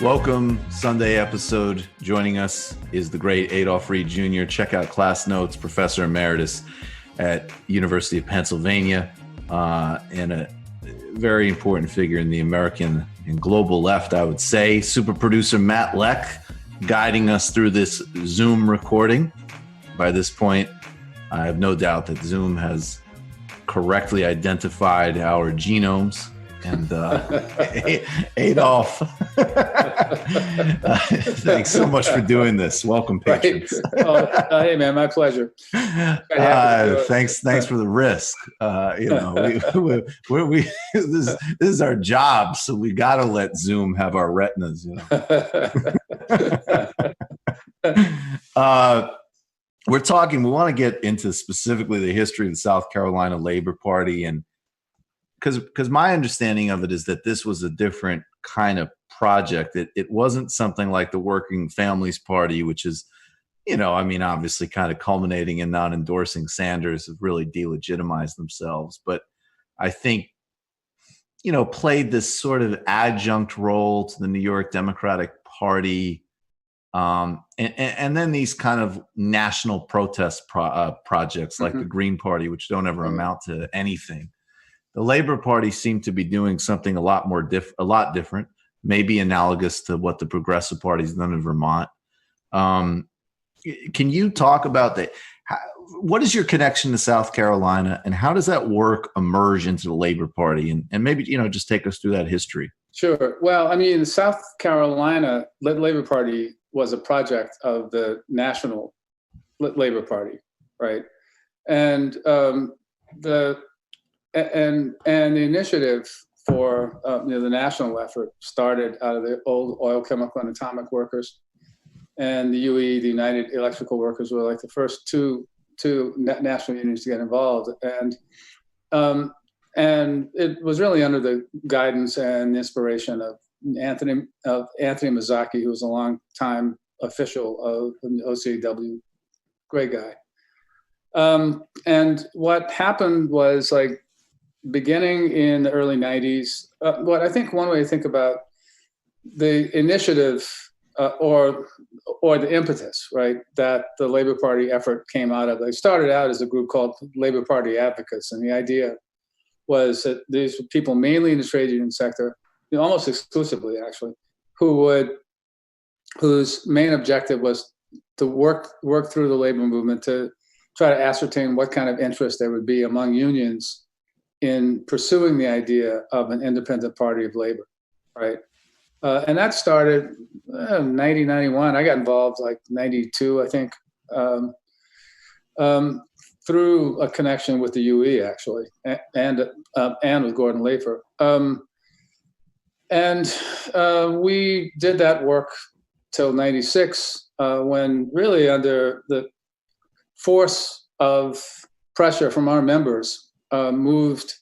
Welcome, Sunday episode. Joining us is the great Adolph Reed Jr. Check out class notes, Professor Emeritus at University of Pennsylvania, and a very important figure in the American and global left, I would say. Super producer Matt Leck guiding us through this Zoom recording. By this point, I have no doubt that Zoom has correctly identified our genomes. And Adolph, thanks so much for doing this. Welcome, patrons. Right. Hey, man, my pleasure. Thanks for the risk. This is our job, so we got to let Zoom have our retinas. We're talking. We want to get into specifically the history of the South Carolina Labor Party, and because my understanding of it is that this was a different kind of project. It wasn't something like the Working Families Party, which is, obviously kind of culminating in not endorsing Sanders, have really delegitimized themselves. But I think, played this sort of adjunct role to the New York Democratic Party. And then these kind of national protest projects like the Green Party, which don't ever amount to anything. The Labor Party seemed to be doing something a lot different, maybe analogous to what the Progressive Party's done in Vermont. Can you talk about what is your connection to South Carolina, and how does that work emerge into the Labor Party? And maybe, just take us through that history. Sure. Well, the South Carolina Labor Party was a project of the National Labor Party, right? And the initiative for the national effort started out of the old oil, chemical, and atomic workers, and the UE, the United Electrical Workers, were like the first two national unions to get involved, and it was really under the guidance and inspiration of Anthony Mazzocchi, who was a long-time official of the OCW, great guy. And what happened was, like, beginning in the early 90s, what I think one way to think about the initiative or the impetus, right, that the Labor Party effort came out of. They started out as a group called Labor Party Advocates, and the idea was that these were people mainly in the trade union sector, almost exclusively actually, whose main objective was to work through the labor movement to try to ascertain what kind of interest there would be among unions in pursuing the idea of an independent party of labor, right? And that started 90, 91. I got involved like 92, I think, through a connection with the UE, actually, and with Gordon Lafer. And we did that work till 96, when really under the force of pressure from our members, moved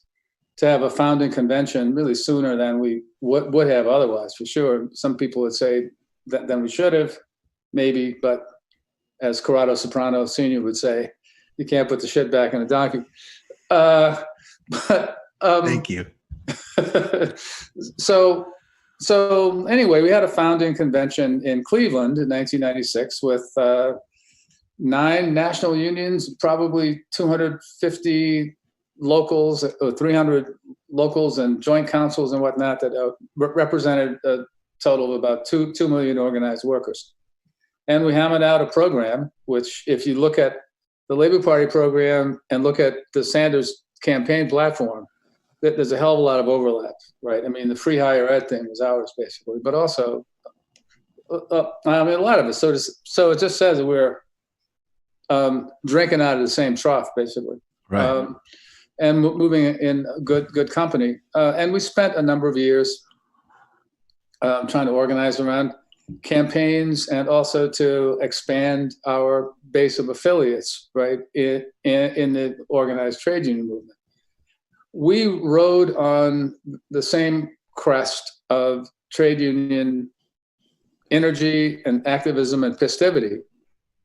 to have a founding convention really sooner than we would have otherwise, for sure. Some people would say that than we should have, maybe, but as Corrado Soprano Sr. would say, you can't put the shit back in a donkey. Thank you. So anyway, we had a founding convention in Cleveland in 1996 with 9 national unions, probably 250 locals, or 300 locals and joint councils and whatnot that represented a total of about 2 million organized workers. And we hammered out a program, which, if you look at the Labor Party program and look at the Sanders campaign platform, there's a hell of a lot of overlap, right? The free higher ed thing was ours, basically, but also, a lot of it. So it just says that we're drinking out of the same trough, basically. Right. And moving in good company. And we spent a number of years trying to organize around campaigns and also to expand our base of affiliates, right, in the organized trade union movement. We rode on the same crest of trade union energy and activism and festivity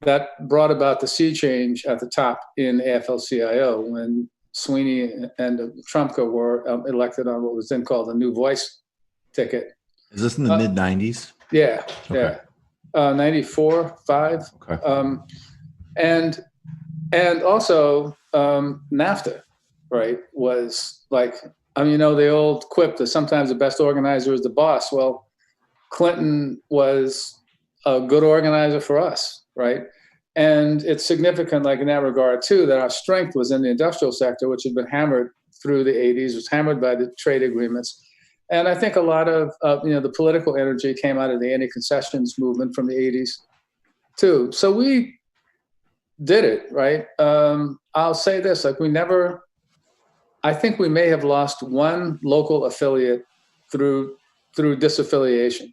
that brought about the sea change at the top in AFL-CIO when Sweeney and Trumka were elected on what was then called the New Voice ticket. Is this in the mid 90s? Yeah, Okay. yeah. 94, 5. Okay. And also NAFTA, right, was like, the old quip that sometimes the best organizer is the boss. Well, Clinton was a good organizer for us, right? And it's significant, like in that regard too, that our strength was in the industrial sector, which had been hammered through the 80s, was hammered by the trade agreements. And I think a lot of the political energy came out of the anti-concessions movement from the 80s too. So we did it, right? I'll say this, I think we may have lost one local affiliate through disaffiliation.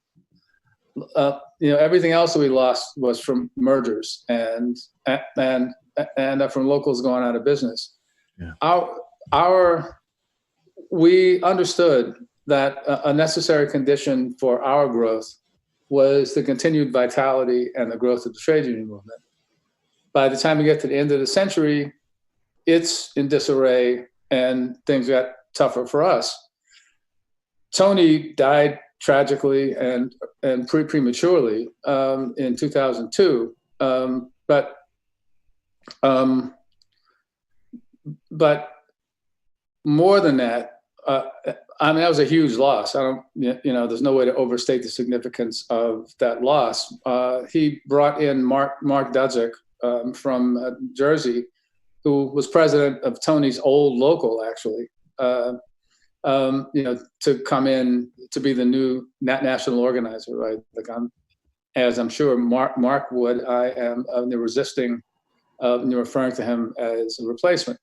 Everything else that we lost was from mergers and from locals going out of business. Yeah. We understood that a necessary condition for our growth was the continued vitality and the growth of the trade union movement. By the time we get to the end of the century, it's in disarray and things got tougher for us. Tony died tragically and prematurely in 2002, but more than that, that was a huge loss. There's no way to overstate the significance of that loss. He brought in Mark Dudzik from Jersey, who was president of Tony's old local, actually, to come in to be the new national organizer, right? As I'm sure Mark would, I am resisting referring to him as a replacement.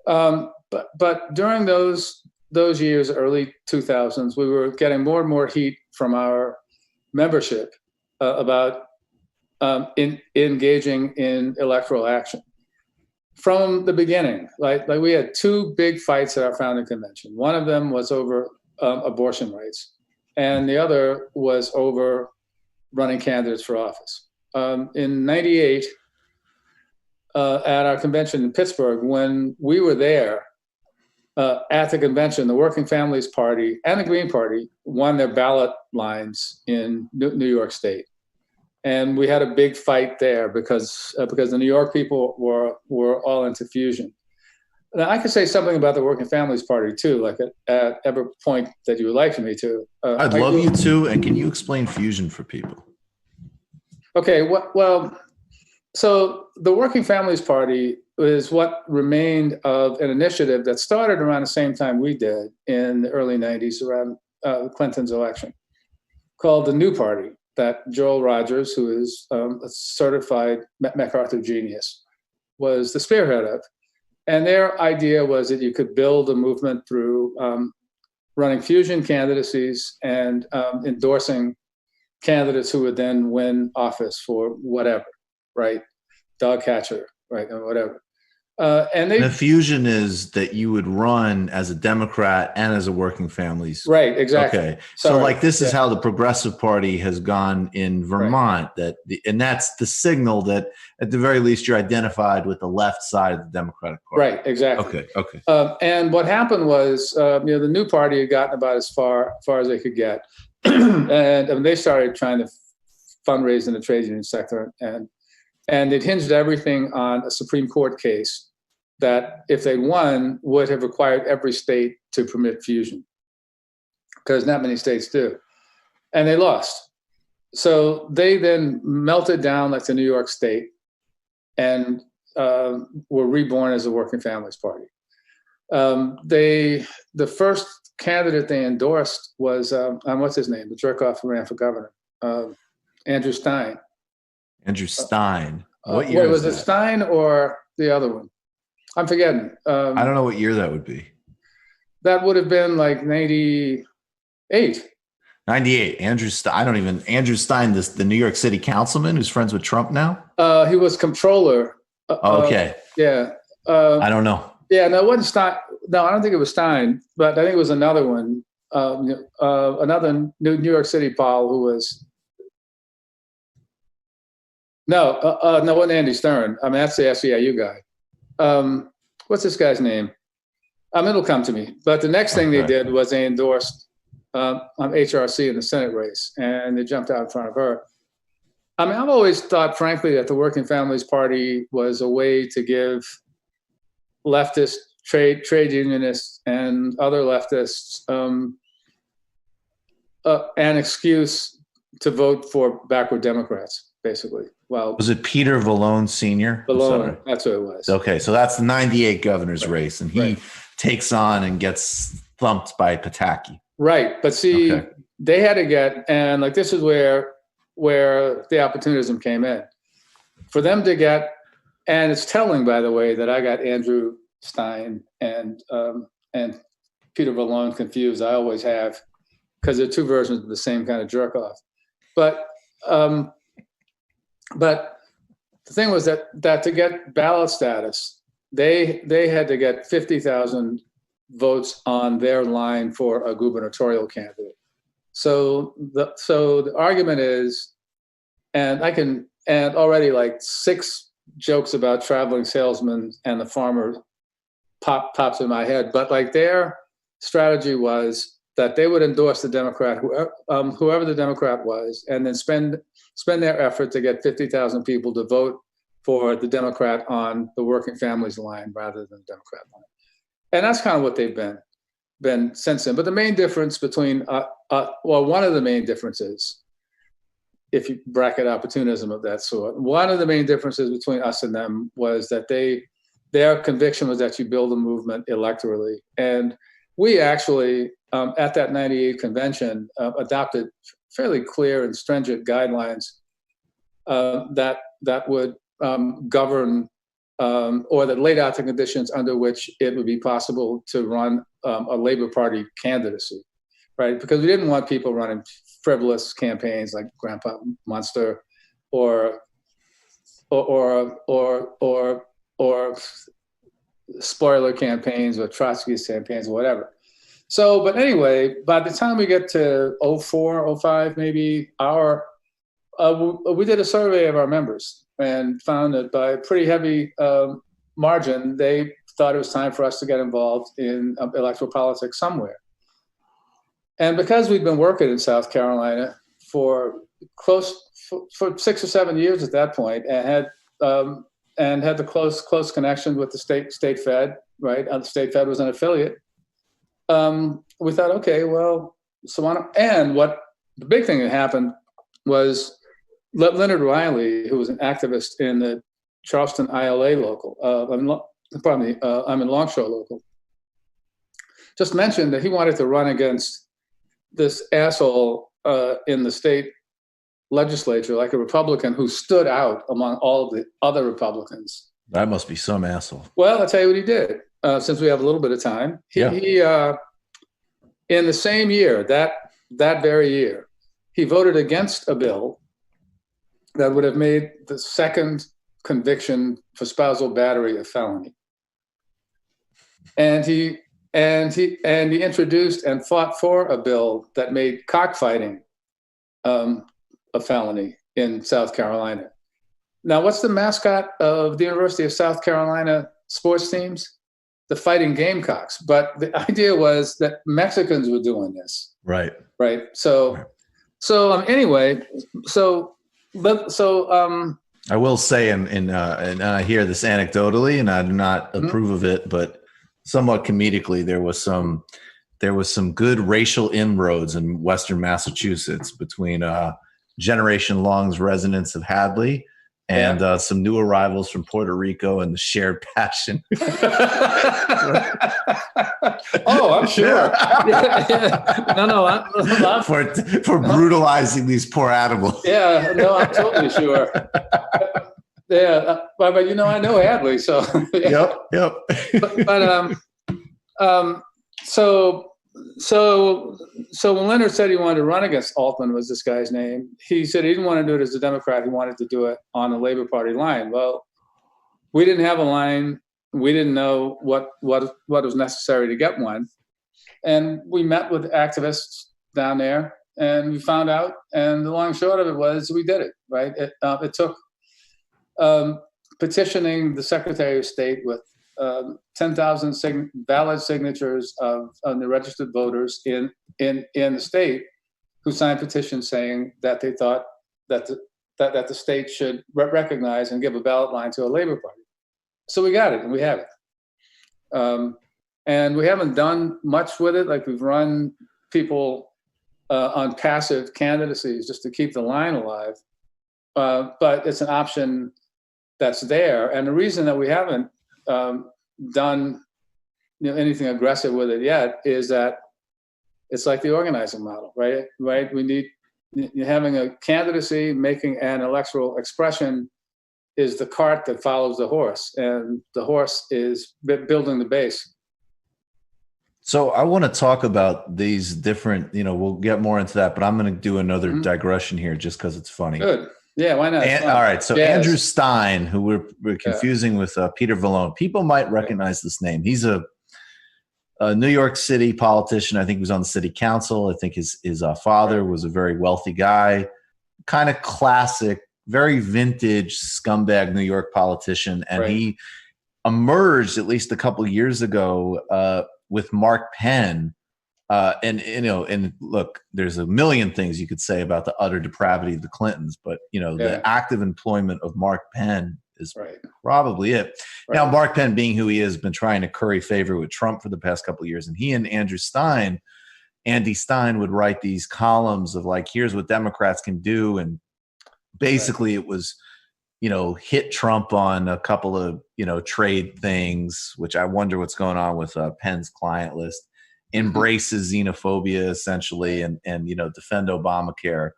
But during those years, early 2000s, we were getting more and more heat from our membership about engaging in electoral action. From the beginning, like we had two big fights at our founding convention. One of them was over abortion rights, and the other was over running candidates for office. In '98, at our convention in Pittsburgh, when we were there at the convention, the Working Families Party and the Green Party won their ballot lines in New York State. And we had a big fight there because the New York people were all into fusion. Now, I could say something about the Working Families Party too, like at every point that you would like for me to. I'd love you to. And can you explain fusion for people? Okay. Well, so the Working Families Party is what remained of an initiative that started around the same time we did in the early 90s, around Clinton's election, called the New Party, that Joel Rogers, who is a certified MacArthur genius, was the spearhead of. And their idea was that you could build a movement through running fusion candidacies and endorsing candidates who would then win office for whatever, right? Dog catcher, right? Or whatever. And the fusion is that you would run as a Democrat and as a Working Families. Right, exactly. Okay. So this is how the Progressive Party has gone in Vermont, right. And that's the signal that at the very least you're identified with the left side of the Democratic Party. Right, exactly. Okay. And what happened was, the New Party had gotten about as far as they could get. and they started trying to fundraise in the trade union sector, and it hinged everything on a Supreme Court case that, if they won, would have required every state to permit fusion, because not many states do. And they lost. So they then melted down like the New York State and were reborn as the Working Families Party. The first candidate they endorsed was, what's his name? The jerk-off who ran for governor, Andrew Stein. Andrew Stein. What year was it? Stein or the other one? I'm forgetting. I don't know what year that would be. That would have been like 98. 98. Andrew Stein, the New York City councilman who's friends with Trump now? He was comptroller. Okay. Yeah. I don't know. Yeah, no, it wasn't Stein. No, I don't think it was Stein, but I think it was another one. Another New York City Paul who was. No, it wasn't Andy Stern. I mean, that's the SEIU guy. What's this guy's name? It'll come to me. But the next thing they did was they endorsed on HRC in the Senate race, and they jumped out in front of her. I mean, I've always thought, frankly, that the Working Families Party was a way to give leftist trade unionists and other leftists an excuse to vote for backward Democrats, basically. Well, Was it Peter Vallone Sr.? Vallone, that's what it was. Okay, so that's the 98 governor's Right. race, and he takes on and gets thumped by Pataki. Right, but see, they had to get, and like this is where the opportunism came in. For them to get, and it's telling, by the way, that I got Andrew Stein and Peter Vallone confused. I always have, because they're two versions of the same kind of jerk off. But the thing was that to get ballot status, they had to get 50,000 votes on their line for a gubernatorial candidate. So the argument is, and already like 6 jokes about traveling salesmen and the farmer pops in my head, but like their strategy was that they would endorse the Democrat, whoever the Democrat was, and then spend their effort to get 50,000 people to vote for the Democrat on the Working Families line rather than the Democrat line. And that's kind of what they've been since then. But the main difference between, one of the main differences, if you bracket opportunism of that sort, one of the main differences between us and them was that their conviction was that you build a movement electorally. And we actually, at that 98 convention, adopted fairly clear and stringent guidelines that would govern or that laid out the conditions under which it would be possible to run a Labor Party candidacy, right? Because we didn't want people running frivolous campaigns like Grandpa Munster or spoiler campaigns or Trotskyist campaigns or whatever. So, but anyway, by the time we get to 04, 05, maybe, we did a survey of our members and found that by a pretty heavy margin, they thought it was time for us to get involved in electoral politics somewhere. And because we'd been working in South Carolina for 6 or 7 years at that point, and had the close connection with the state Fed, right? The state Fed was an affiliate. We thought, okay, well, and what the big thing that happened was Leonard Riley, who was an activist in the Charleston ILA local, I'm in Longshore local, just mentioned that he wanted to run against this asshole in the state legislature, like a Republican who stood out among all of the other Republicans. That must be some asshole. Well, I'll tell you what he did. Since we have a little bit of time, he in the same year, that very year, he voted against a bill that would have made the second conviction for spousal battery a felony. And he introduced and fought for a bill that made cockfighting a felony in South Carolina. Now, what's the mascot of the University of South Carolina sports teams? The Fighting Gamecocks. But the idea was that Mexicans were doing this. Right. Right. So anyway, I will say, and I hear this anecdotally, and I do not approve of it, but somewhat comedically, there was some good racial inroads in Western Massachusetts between Generation Long's residents of Hadley and some new arrivals from Puerto Rico and the shared passion. Oh, I'm sure. No, for brutalizing these poor animals. Yeah, no, I'm totally sure. Yeah, but I know Hadley, so. Yep. So when Leonard said he wanted to run against Altman, was this guy's name, he said he didn't want to do it as a Democrat. He wanted to do it on the Labor Party line. Well, we didn't have a line. We didn't know what was necessary to get one. And we met with activists down there and we found out, and the long and short of it was we did it, right? It took petitioning the Secretary of State with 10,000 valid signatures of the registered voters in in the state who signed petitions saying that they thought that the state should recognize and give a ballot line to a Labor Party. So we got it, and we have it. And we haven't done much with it. Like, we've run people on passive candidacies just to keep the line alive. But it's an option that's there. And the reason that we haven't done anything aggressive with it yet is that it's like the organizing model, right? We need, having a candidacy, making an electoral expression is the cart that follows the horse, and the horse is building the base. So I want to talk about these different, we'll get more into that, but I'm going to do another digression here just because it's funny. Good. Yeah, why not? All right. So Andrew Stein, who we're confusing with Peter Vallone. People might recognize this name. He's a New York City politician. I think he was on the city council. I think his father was a very wealthy guy, kind of classic, very vintage scumbag New York politician. And he emerged at least a couple of years ago with Mark Penn. And look, there's a million things you could say about the utter depravity of the Clintons, but the active employment of Mark Penn is probably it. Now, Mark Penn, being who he is, been trying to curry favor with Trump for the past couple of years, and he and Andy Stein would write these columns of like, here's what Democrats can do, and basically it was hit Trump on a couple of trade things, which I wonder what's going on with Penn's client list. Embraces xenophobia essentially, and defend Obamacare,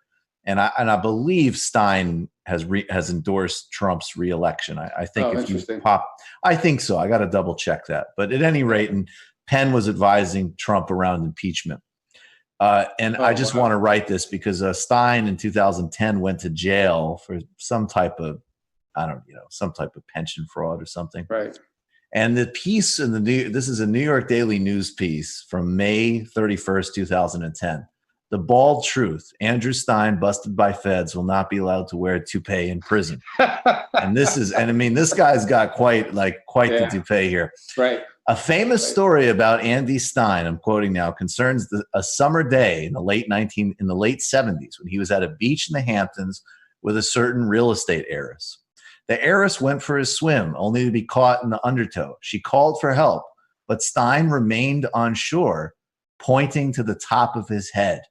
and I believe Stein has endorsed Trump's reelection. I think if you I think so. I got to double check that, but at any rate, and Penn was advising Trump around impeachment, and I just want to write this because Stein in 2010 went to jail for some type of some type of pension fraud or something. Right. And the piece in this is a New York Daily News piece from May 31st, 2010. The bald truth: Andrew Stein, busted by feds, will not be allowed to wear a toupee in prison. And this guy's got quite the toupee here. Right. A famous story about Andy Stein, I'm quoting now, concerns a summer day in the late 70s when he was at a beach in the Hamptons with a certain real estate heiress. The heiress went for a swim, only to be caught in the undertow. She called for help, but Stein remained on shore, pointing to the top of his head.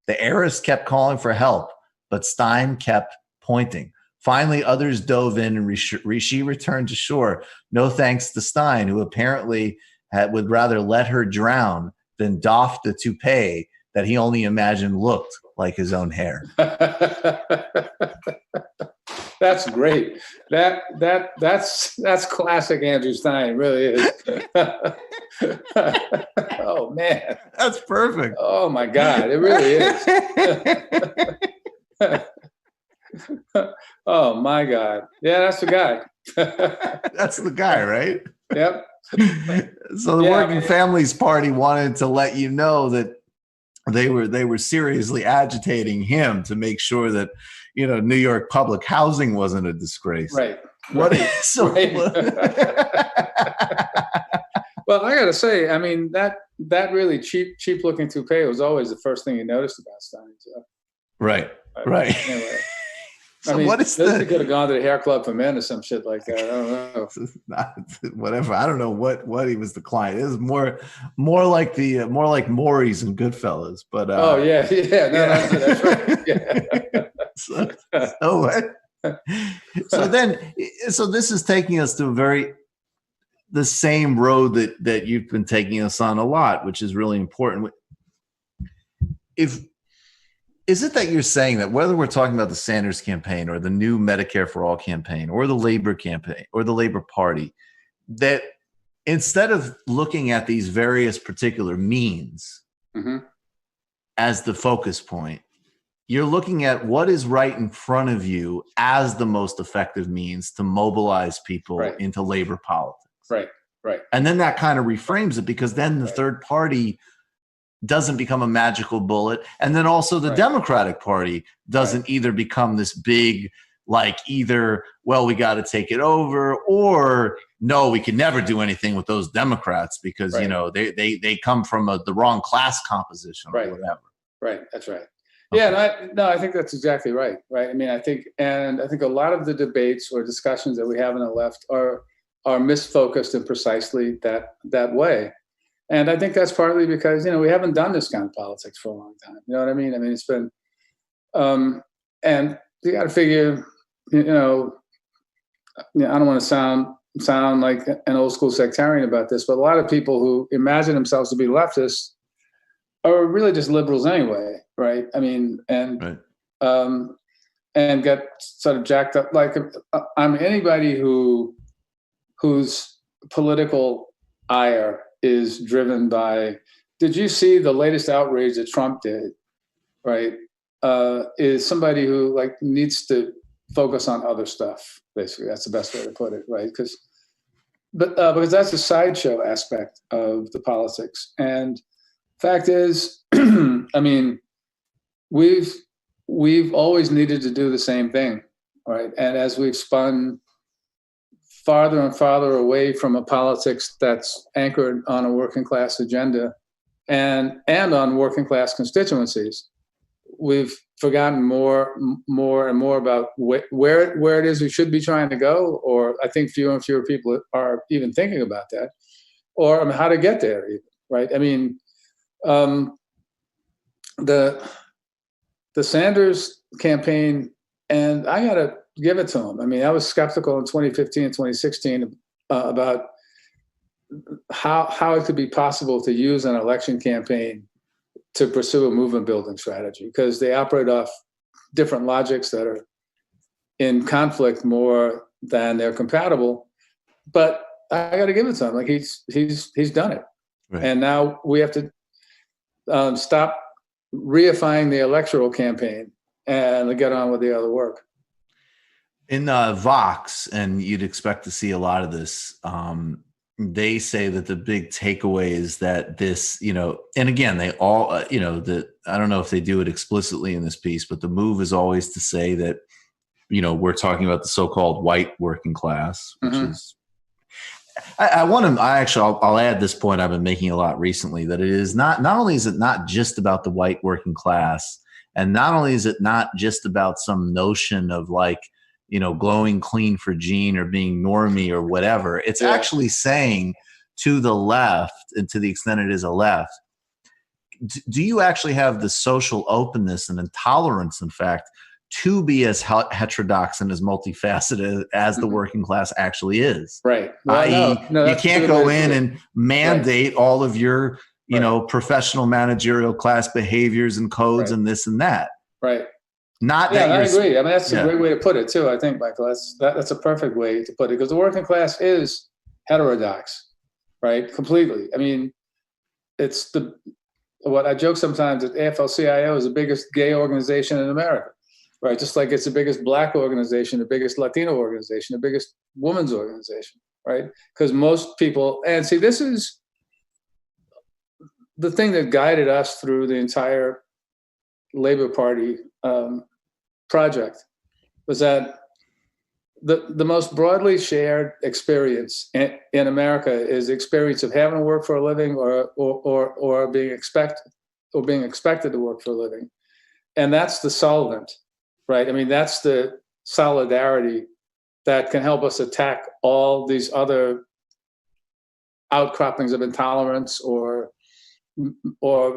The heiress kept calling for help, but Stein kept pointing. Finally, others dove in, and she returned to shore. No thanks to Stein, who apparently would rather let her drown than doff the toupee that he only imagined looked like his own hair. That's great. That's classic Andrew Stein. It really is. Oh man, that's perfect. Oh my God, it really is. Oh my God, yeah, that's the guy. That's the guy, right? Yep. So the Working Families Party wanted to let you know that they were seriously agitating him to make sure that New York public housing wasn't a disgrace. Right. What is so? Right. Well, I got to say, I mean, that really cheap looking toupee was always the first thing you noticed about Stein. So. Right. Anyway. So what is this? Could have gone to the hair club for men or some shit like that. I don't know. Whatever. I don't know what he was the client. It was more like Maury's and Goodfellas. But oh yeah. That's right. Yeah. So this is taking us to the same road that you've been taking us on a lot, which is really important. Is it that you're saying that whether we're talking about the Sanders campaign or the new Medicare for All campaign or the Labor campaign or the Labor Party, that instead of looking at these various particular means as the focus point, you're looking at what is right in front of you as the most effective means to mobilize people into labor politics? Right. And then that kind of reframes it, because then the third party doesn't become a magical bullet. And then also the Democratic Party doesn't either become this big like either, well, we got to take it over, or no, we can never do anything with those Democrats because, Right. they come from the wrong class composition or Right. whatever. Right. That's right. Okay. Yeah. I think that's exactly right. Right. I mean, I think a lot of the debates or discussions that we have on the left are misfocused in precisely that way. And I think that's partly because, we haven't done this kind of politics for a long time. You know what I mean? I mean, it's been, and you got to figure, I don't want to sound like an old school sectarian about this, but a lot of people who imagine themselves to be leftists are really just liberals anyway, right? I mean, and get sort of jacked up. Like, I'm anybody whose political ire is driven by. Did you see the latest outrage that Trump did? Right, is somebody who needs to focus on other stuff. Basically, that's the best way to put it, right? Because that's a sideshow aspect of the politics. And fact is, I mean, we've always needed to do the same thing, right? And as we've spun farther and farther away from a politics that's anchored on a working class agenda and on working class constituencies, we've forgotten more and more about where it is we should be trying to go, or I think fewer and fewer people are even thinking about that, or how to get there even, right? I mean, the Sanders campaign, and I got to give it to him. I mean, I was skeptical in 2015 and 2016 about how it could be possible to use an election campaign to pursue a movement building strategy, because they operate off different logics that are in conflict more than they're compatible. But I got to give it to him. Like, he's done it. Right. And now we have to stop reifying the electoral campaign and get on with the other work. In Vox, and you'd expect to see a lot of this, they say that the big takeaway is that this, and again, they all, I don't know if they do it explicitly in this piece, but the move is always to say that, we're talking about the so-called white working class, which is, I'll add this point I've been making a lot recently, that it is not only is it not just about the white working class, and not only is it not just about some notion of glowing clean for Gene or being normie or whatever. It's actually saying to the left, and to the extent it is a left, do you actually have the social openness and intolerance, in fact, to be as heterodox and as multifaceted as the working class actually is? Right. Well, no, you can't go in and mandate all of your, professional managerial class behaviors and codes and this and that. Right. Not that I agree. I mean, that's a great way to put it too. I think, Michael, that's a perfect way to put it, because the working class is heterodox, right? Completely. I mean, it's what I joke sometimes that AFL-CIO is the biggest gay organization in America, right? Just like it's the biggest Black organization, the biggest Latino organization, the biggest women's organization, right? Because most people, and see, this is the thing that guided us through the entire Labor Party project, was that the most broadly shared experience in America is the experience of having to work for a living or being expected to work for a living. And that's the solvent, right? I mean, that's the solidarity that can help us attack all these other outcroppings of intolerance or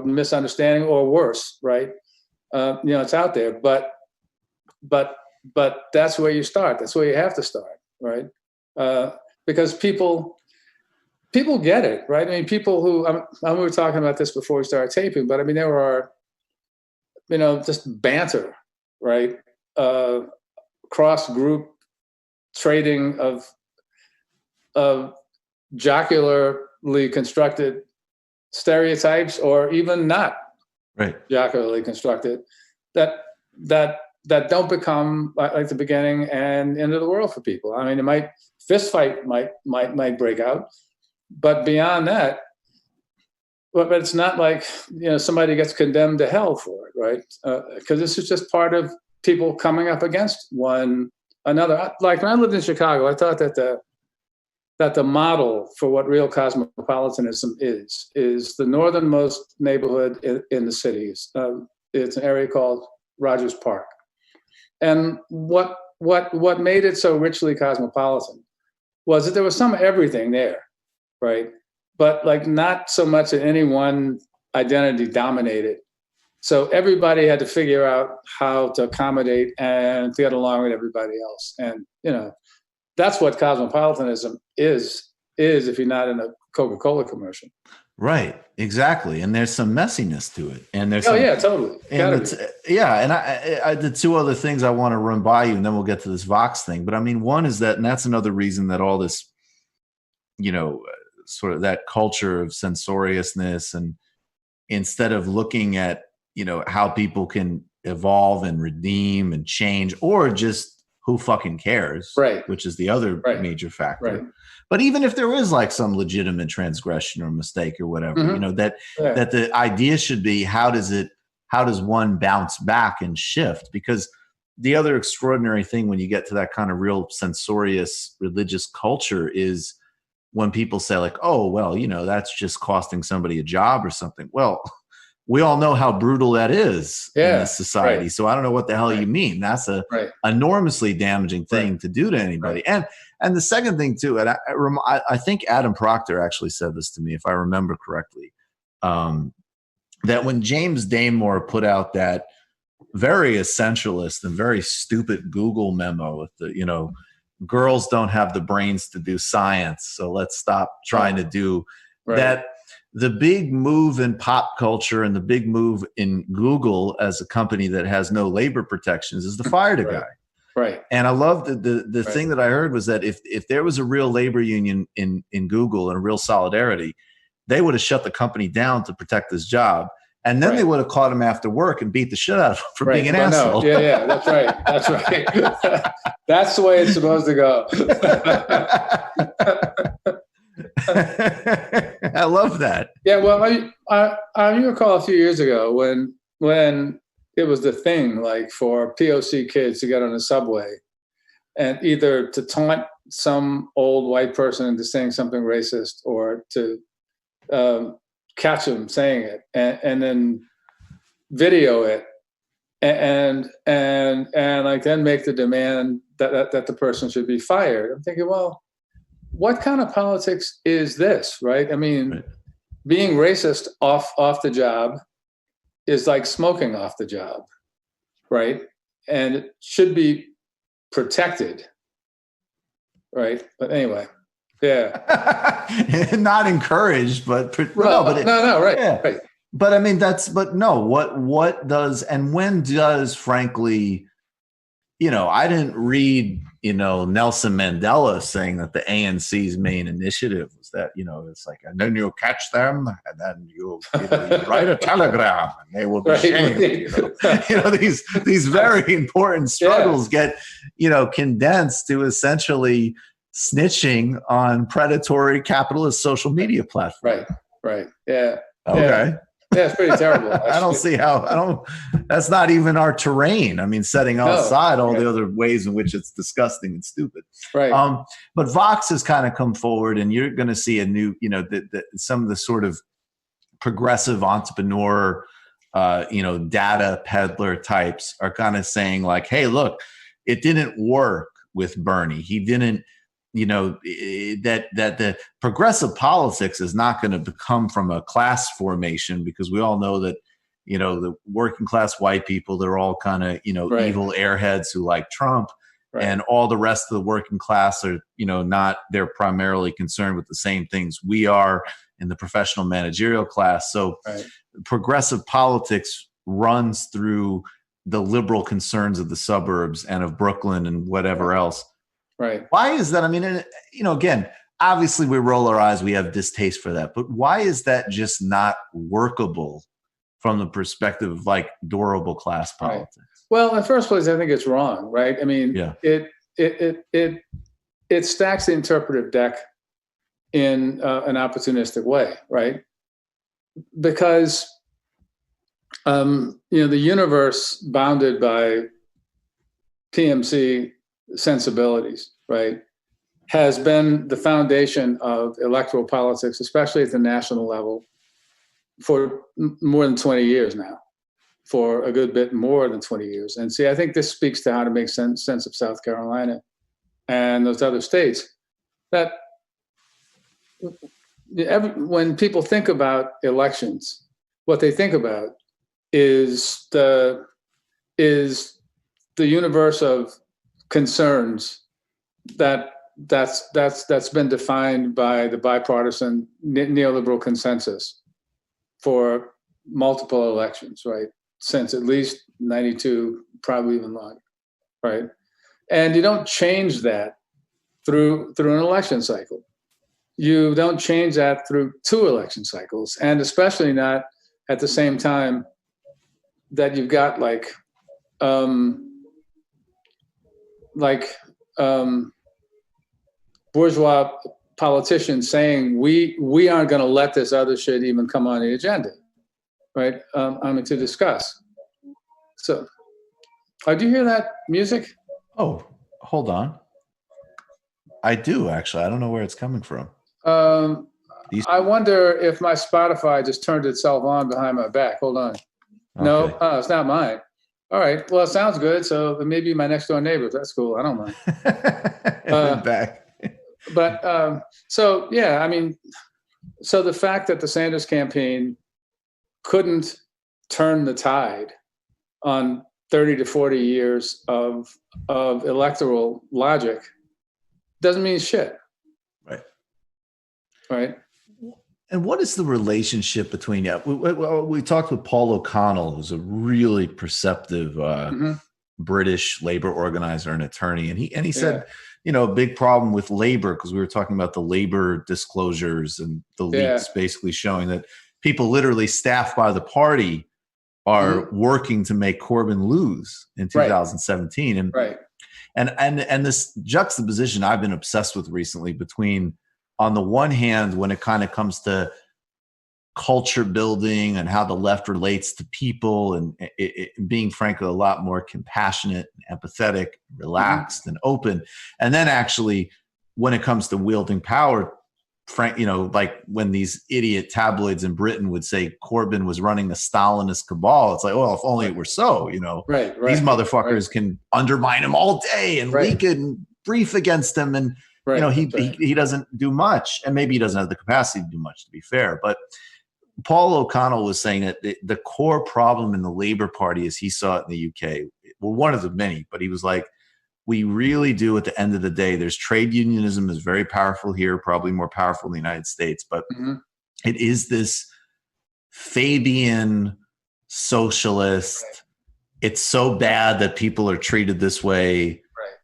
misunderstanding, or worse, right? It's out there, but that's where you start. That's where you have to start, right? Because people get it, right? I mean, people who we were talking about this before we started taping, but I mean, there are, just banter, right? Cross-group trading of jocularly constructed stereotypes, or even not jocularly constructed, that don't become like the beginning and end of the world for people. I mean, fist fight might break out, but beyond that, but it's not like somebody gets condemned to hell for it, right? Because this is just part of people coming up against one another, like when I lived in Chicago, I thought that the model for what real cosmopolitanism is the northernmost neighborhood in the cities. It's an area called Rogers Park. And what made it so richly cosmopolitan was that there was some everything there, right? But like not so much that any one identity dominated. So everybody had to figure out how to accommodate and to get along with everybody else. And, that's what cosmopolitanism is if you're not in a Coca-Cola commercial. Right, exactly. And there's some messiness to it. And there's yeah, totally. And the two other things I want to run by you, and then we'll get to this Vox thing. But I mean, one is that, and that's another reason that all this, sort of that culture of censoriousness, and instead of looking at, how people can evolve and redeem and change, or just who fucking cares, right? Which is the other major factor. Right. But even if there is like some legitimate transgression or mistake or whatever, that the idea should be, how does one bounce back and shift? Because the other extraordinary thing when you get to that kind of real censorious religious culture is when people say like, oh, well, that's just costing somebody a job or something. Well, we all know how brutal that is in this society. Right. So I don't know what the hell you mean. That's a enormously damaging thing to do to anybody. And the second thing too, and I think Adam Proctor actually said this to me, if I remember correctly, that when James Damore put out that very essentialist and very stupid Google memo with the, girls don't have the brains to do science, so let's stop trying to do that. The big move in pop culture and the big move in Google as a company that has no labor protections is to fire the guy. Right. And I love the thing that I heard was that if there was a real labor union in Google and a real solidarity, they would have shut the company down to protect his job. And then they would have caught him after work and beat the shit out of him for being an asshole. No. Yeah, that's right. That's right. That's the way it's supposed to go. I love that. Yeah, well, I recall a few years ago when it was the thing, like for POC kids to get on the subway and either to taunt some old white person into saying something racist, or to catch them saying it and then video it and like then make the demand that the person should be fired. I'm thinking, well, what kind of politics is this, right? I mean, being racist off the job is like smoking off the job, right? And it should be protected, right? But anyway, yeah. Not encouraged, but right. Yeah. Right. But I mean, what does, and when does, frankly, I didn't read, Nelson Mandela saying that the ANC's main initiative was that, it's like, and then you'll catch them and then you write a telegram and they will be shamed. These very important struggles get, condensed to essentially snitching on predatory capitalist social media platforms. Right. Yeah. Okay. Yeah, it's pretty terrible. I don't see how, that's not even our terrain. I mean, setting aside all the other ways in which it's disgusting and stupid. Right. But Vox has kind of come forward, and you're going to see a new, some of the sort of progressive entrepreneur, data peddler types are kind of saying like, hey, look, it didn't work with Bernie. He didn't, that the progressive politics is not going to come from a class formation, because we all know that, the working class white people, they're all kind of, evil airheads who like Trump, and all the rest of the working class are, they're primarily concerned with the same things we are in the professional managerial class. So progressive politics runs through the liberal concerns of the suburbs and of Brooklyn and whatever else. Right. Why is that? I mean, again, obviously we roll our eyes, we have distaste for that, but why is that just not workable from the perspective of like durable class politics? Right. Well, in the first place, I think it's wrong, right? I mean, it stacks the interpretive deck in an opportunistic way, right? Because the universe bounded by PMC sensibilities, right, has been the foundation of electoral politics, especially at the national level, for more than 20 years now, for a good bit more than 20 years. And see, I think this speaks to how to make sense of South Carolina and those other states, that when people think about elections, what they think about is the universe of concerns that's been defined by the bipartisan neoliberal consensus for multiple elections, right? Since at least 92, probably even longer, right? And you don't change that through an election cycle. You don't change that through 2 election cycles, and especially not at the same time that you've got bourgeois politicians saying we aren't going to let this other shit even come on the agenda, right? To discuss. So, do you hear that music? Oh, hold on. I do, actually. I don't know where it's coming from. I wonder if my Spotify just turned itself on behind my back. Hold on. Okay. No, it's not mine. All right. Well, it sounds good. So maybe my next door neighbor. That's cool. I don't mind. Back. But so, yeah, I mean, so the fact that the Sanders campaign couldn't turn the tide on 30 to 40 years of electoral logic doesn't mean shit. Right. Right. And what is the relationship between, we talked with Paul O'Connell, who's a really perceptive British labor organizer and attorney. And he said, a big problem with labor, because we were talking about the labor disclosures and the leaks basically showing that people literally staffed by the party are working to make Corbyn lose in 2017. And this juxtaposition I've been obsessed with recently between, on the one hand, when it kind of comes to culture building and how the left relates to people and it being, frankly, a lot more compassionate, and empathetic, relaxed, and open. And then actually, when it comes to wielding power, like when these idiot tabloids in Britain would say Corbyn was running a Stalinist cabal, it's like, well, if only it were so, these motherfuckers can undermine him all day and leak it and brief against him. And, he doesn't do much, and maybe he doesn't have the capacity to do much, to be fair. But Paul O'Connell was saying that the core problem in the Labour Party, as he saw it in the UK, well, one of the many, but he was like, we really do, at the end of the day, there's trade unionism is very powerful here, probably more powerful in the United States, but it is this Fabian socialist. It's so bad that people are treated this way.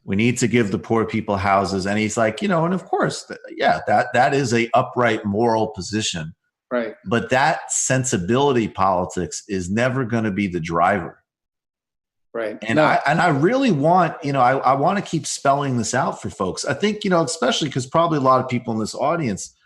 We need to give the poor people houses. And he's like, and of course, that is a upright moral position. Right. But that sensibility politics is never going to be the driver. Right. And I really want, I want to keep spelling this out for folks. I think, especially because probably a lot of people in this audience,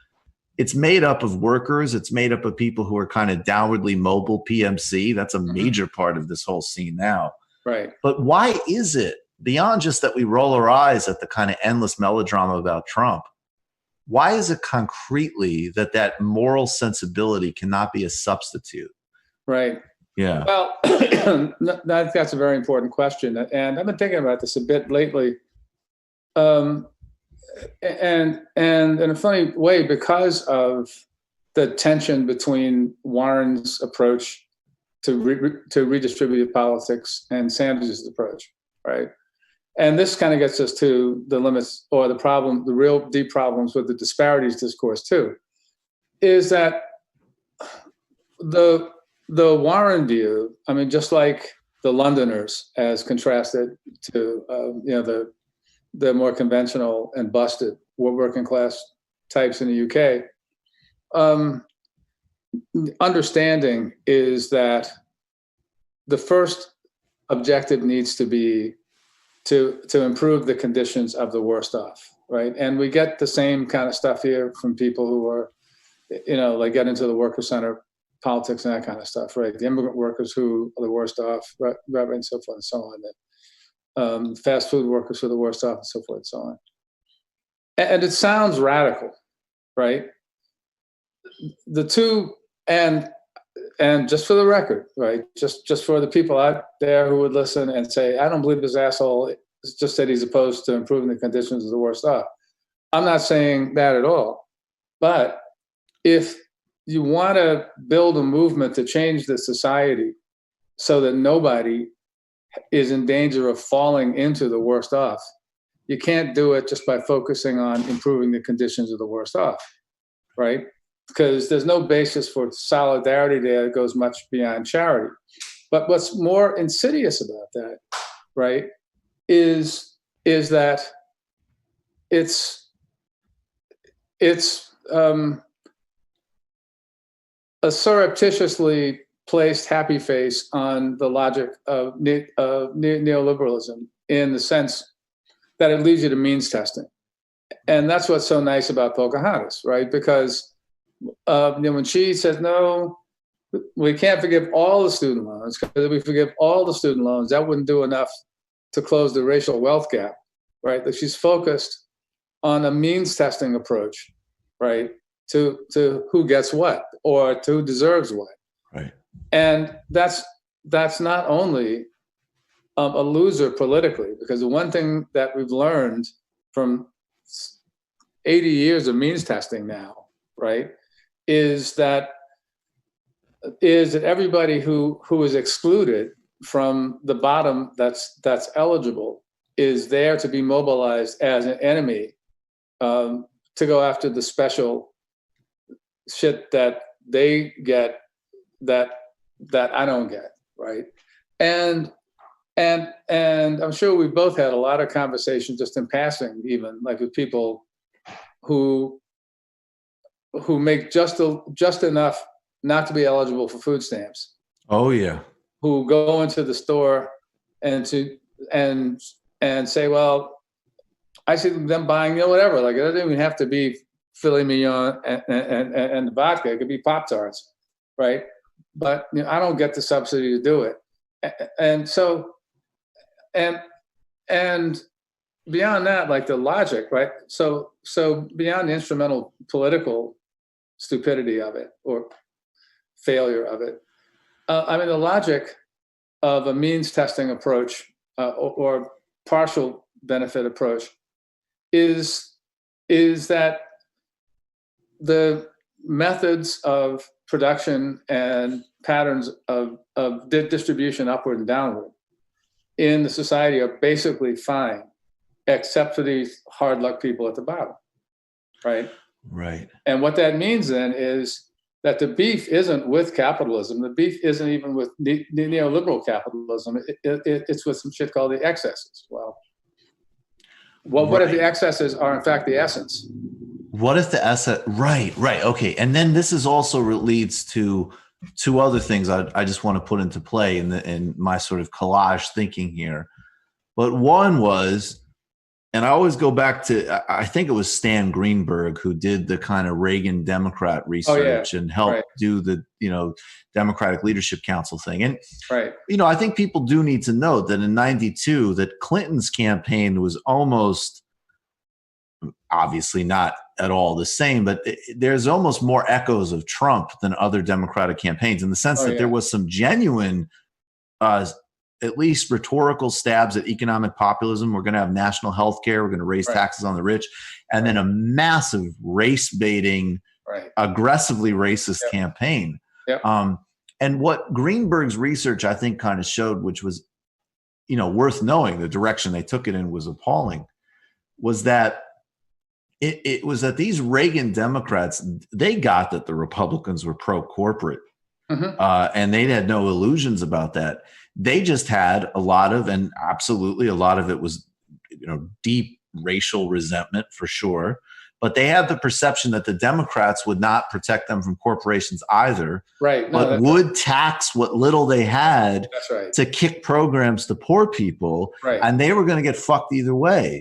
it's made up of workers. It's made up of people who are kind of downwardly mobile PMC. That's a major part of this whole scene now. Right. But why is it, beyond just that we roll our eyes at the kind of endless melodrama about Trump, why is it concretely that moral sensibility cannot be a substitute? Right. Yeah. Well, that's a very important question. And I've been thinking about this a bit lately. And in a funny way, because of the tension between Warren's approach to redistributive politics and Sanders' approach, right? And this kind of gets us to the limits or the problem, the real deep problems with the disparities discourse too, is that the Warren view, I mean, just like the Londoners, as contrasted to the more conventional and busted working class types in the UK, understanding is that the first objective needs to be to improve the conditions of the worst off, right? And we get the same kind of stuff here from people who are, like get into the worker center politics and that kind of stuff, right? The immigrant workers who are the worst off, right, and so forth and so fast food workers were the worst off, and so forth and so on. And it sounds radical, right? The two, and just for the record, right? Just for the people out there who would listen and say, I don't believe this asshole just said he's opposed to improving the conditions of the worst off. I'm not saying that at all. But if you want to build a movement to change the society so that nobody is in danger of falling into the worst off, you can't do it just by focusing on improving the conditions of the worst off, right? Because there's no basis for solidarity there that goes much beyond charity. But what's more insidious about that, right, is that it's a surreptitiously placed happy face on the logic of neoliberalism, in the sense that it leads you to means testing. And that's what's so nice about Pocahontas, right? Because when she says, no, we can't forgive all the student loans, because if we forgive all the student loans, that wouldn't do enough to close the racial wealth gap, right? That she's focused on a means testing approach, right? To who gets what, or to who deserves what. Right. And that's not only a loser politically, because the one thing that we've learned from 80 years of means testing now, right, is that everybody who is excluded from the bottom that's eligible is there to be mobilized as an enemy, to go after the special shit that they get that I don't get, right? And I'm sure we both had a lot of conversations just in passing, even like with people who make just enough not to be eligible for food stamps. Oh yeah. Who go into the store and say, well, I see them buying, whatever. Like, it doesn't even have to be filet mignon and vodka. It could be Pop-Tarts, right? But I don't get the subsidy to do it. And so, and beyond that, like the logic, right? So beyond the instrumental political stupidity of it or failure of it, the logic of a means testing approach or partial benefit approach is that the methods of production and patterns of distribution upward and downward in the society are basically fine, except for these hard luck people at the bottom, right? Right. And what that means then is that the beef isn't with capitalism. The beef isn't even with neoliberal capitalism. It's with some shit called the excesses. Well, what if the excesses are in fact the essence? What if the asset? Right. Okay. And then this is also leads to two other things I just want to put into play in my sort of collage thinking here. But one was, and I always go back to, I think it was Stan Greenberg who did the kind of Reagan Democrat research and helped do the, Democratic Leadership Council thing. And, I think people do need to note that in 92, that Clinton's campaign was almost, obviously not at all the same, but there's almost more echoes of Trump than other Democratic campaigns, in the sense that there was some genuine, at least rhetorical stabs at economic populism. We're going to have national health care. We're going to raise taxes on the rich. And then a massive race baiting, aggressively racist campaign. And what Greenberg's research, I think, kind of showed, which was, worth knowing, the direction they took it in was appalling, was that it was that these Reagan Democrats, they got that the Republicans were pro-corporate, and they had no illusions about that. They just had a lot of, and absolutely a lot of it was, deep racial resentment for sure. But they had the perception that the Democrats would not protect them from corporations either, but would tax what little they had to kick programs to poor people, and they were going to get fucked either way.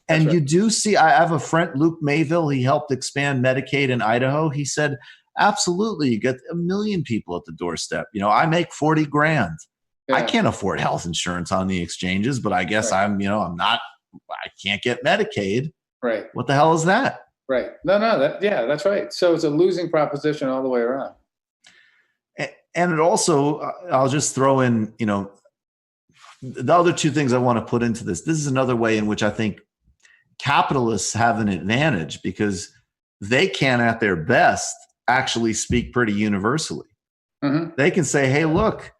And you do see, I have a friend, Luke Mayville, he helped expand Medicaid in Idaho. He said, absolutely, you get 1 million people at the doorstep. I make 40 grand. I can't afford health insurance on the exchanges, but I guess Right. I can't get Medicaid. Right. What the hell is that? Right. No, that's right. So it's a losing proposition all the way around. And it also, I'll just throw in, the other two things I want to put into this. This is another way in which I think capitalists have an advantage because they can, at their best, actually speak pretty universally. Mm-hmm. They can say, hey, look,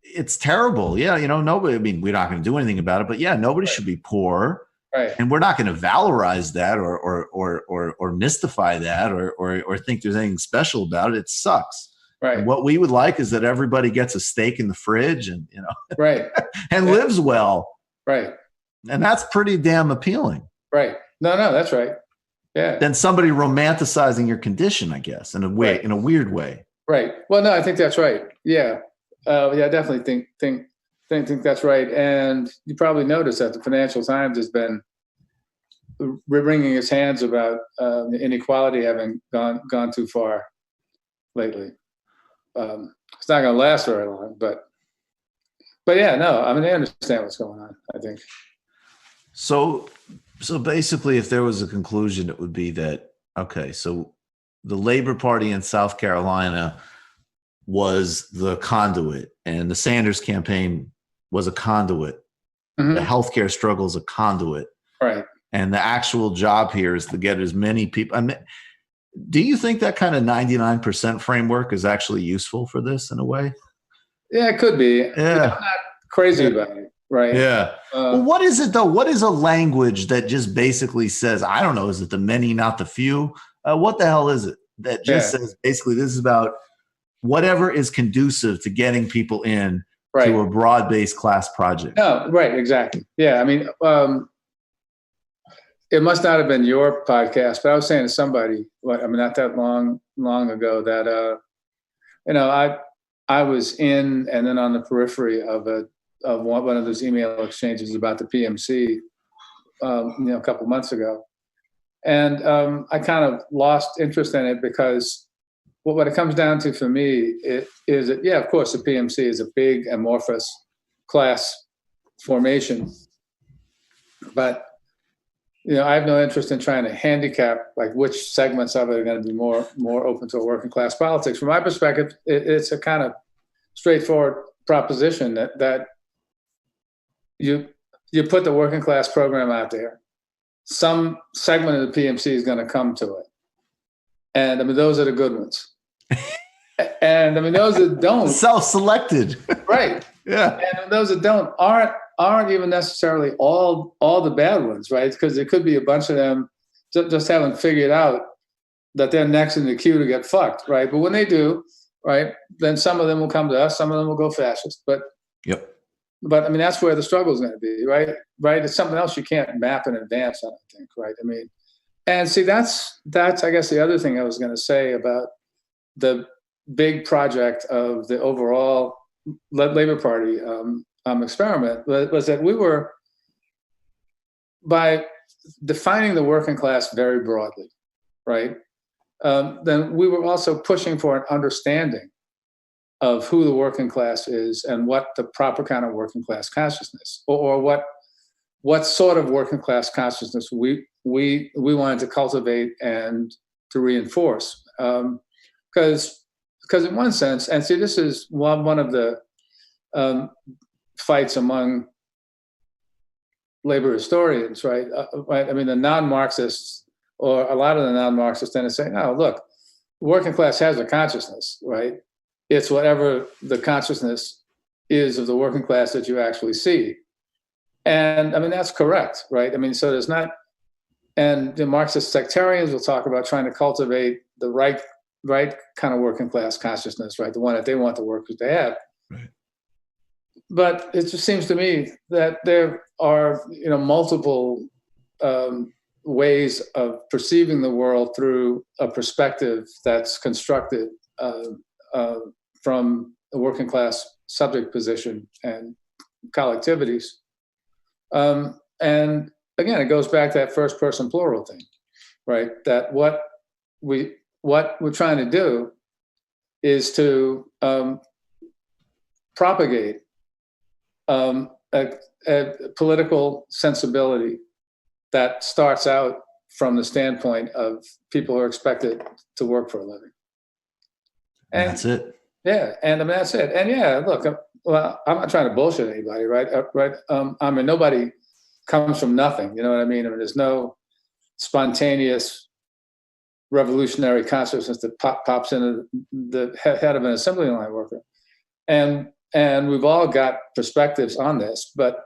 it's terrible. Yeah, nobody, we're not going to do anything about it, but yeah, nobody should be poor. Right. And we're not going to valorize that or mystify that or think there's anything special about it. It sucks. Right. And what we would like is that everybody gets a steak in the fridge and, right. and lives well. Right. And that's pretty damn appealing. Right. No, that's right. Yeah. Than somebody romanticizing your condition, I guess, in a way, Right. in a weird way. Right. Well, no, I think that's right. Yeah. I definitely think that's right. And you probably noticed that the Financial Times has been wringing its hands about inequality having gone too far lately. It's not going to last very long, but yeah, no, I mean, they understand what's going on, I think. So basically, if there was a conclusion, it would be that, okay, so the Labor Party in South Carolina was the conduit, and the Sanders campaign was a conduit. Mm-hmm. The healthcare struggle is a conduit. Right. And the actual job here is to get as many people. I mean, do you think that kind of 99% framework is actually useful for this in a way? Yeah, it could be. Yeah. I'm not crazy about it. Right. Yeah. Well, what is it though? What is a language that just basically says, I don't know, is it the many, not the few? What the hell is it that just says basically this is about whatever is conducive to getting people in to a broad-based class project? No, right. Exactly. Yeah. I mean, it must not have been your podcast, but I was saying to somebody, not that long ago that, I was in and then on the periphery of one of those email exchanges about the PMC, a couple of months ago. And I kind of lost interest in it because what it comes down to for me is that, of course, the PMC is a big amorphous class formation. But I have no interest in trying to handicap like which segments of it are going to be more open to working class politics. From my perspective, it's a kind of straightforward proposition that you put the working class program out there. Some segment of the PMC is going to come to it, and I mean those are the good ones. And I mean those that don't, self-selected, right? Yeah, and those that don't aren't even necessarily all the bad ones, right? Because there could be a bunch of them just haven't figured out that they're next in the queue to get fucked, right? But when they do, right, then some of them will come to us, some of them will go fascist. But I mean that's where the struggle is going to be, right? Right? It's something else you can't map in advance, I don't think, right? I mean, and see that's I guess the other thing I was going to say about the big project of the overall Labor Party experiment was that we were, by defining the working class very broadly, right? Then we were also pushing for an understanding of who the working class is and what the proper kind of working class consciousness, or what sort of working class consciousness we wanted to cultivate and to reinforce. Because in one sense, and see, this is one of the fights among labor historians, right? Right. I mean, the non-Marxists, or a lot of the non-Marxists, tend to say, "No, look, working class has a consciousness, right? It's whatever the consciousness is of the working class that you actually see." And I mean, that's correct, right? I mean, so there's not, and the Marxist sectarians will talk about trying to cultivate the right kind of working class consciousness, right? The one that they want the workers to have. Right. But it just seems to me that there are, multiple ways of perceiving the world through a perspective that's constructed from a working class subject position and collectivities. And again, it goes back to that first person plural thing, right? That what we're trying to do is to propagate a political sensibility that starts out from the standpoint of people who are expected to work for a living. And that's it. Yeah, and I mean that's it. And yeah, look, well, I'm not trying to bullshit anybody, right? Right. I mean, nobody comes from nothing. You know what I mean? I mean, there's no spontaneous revolutionary consciousness that pops into the head of an assembly line worker. And we've all got perspectives on this, but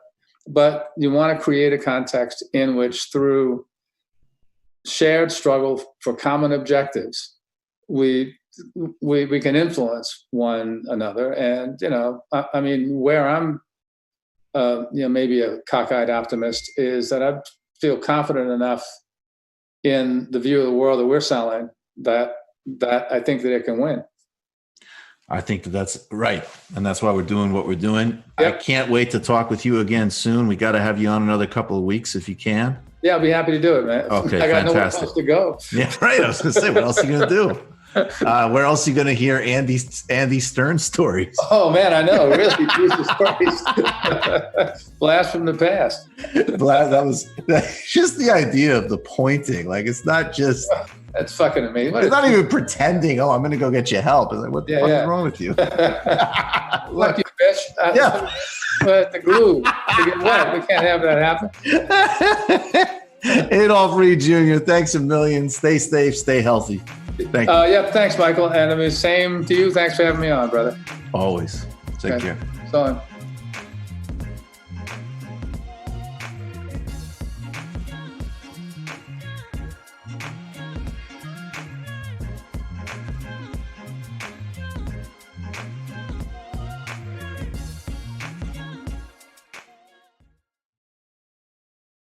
you want to create a context in which, through shared struggle for common objectives, we can influence one another. And I mean, where I'm maybe a cockeyed optimist is that I feel confident enough in the view of the world that we're selling that I think that it can win. I think that's right. And that's why we're doing what we're doing. Yep. I can't wait to talk with you again soon. We got to have you on another couple of weeks if you can. Yeah, I'll be happy to do it, man. Okay, I got fantastic. nowhere else to go. Yeah, right. I was going to say, what else are you going to do? Where else are you going to hear Andy Stern stories? Oh, man, I know. Really, Jesus Christ. Blast from the past. That's just the idea of the pointing. Like, it's not just... That's fucking amazing. It's not even pretending, I'm going to go get you help. It's like, what the fuck is wrong with you? Fuck you, bitch. Yeah. But the glue to get wet. We can't have that happen. Adolph Reed Jr., thanks a million. Stay safe, stay healthy. Thank you. Yeah, thanks, Michael. And I mean, same to you. Thanks for having me on, brother. Always. Take care. So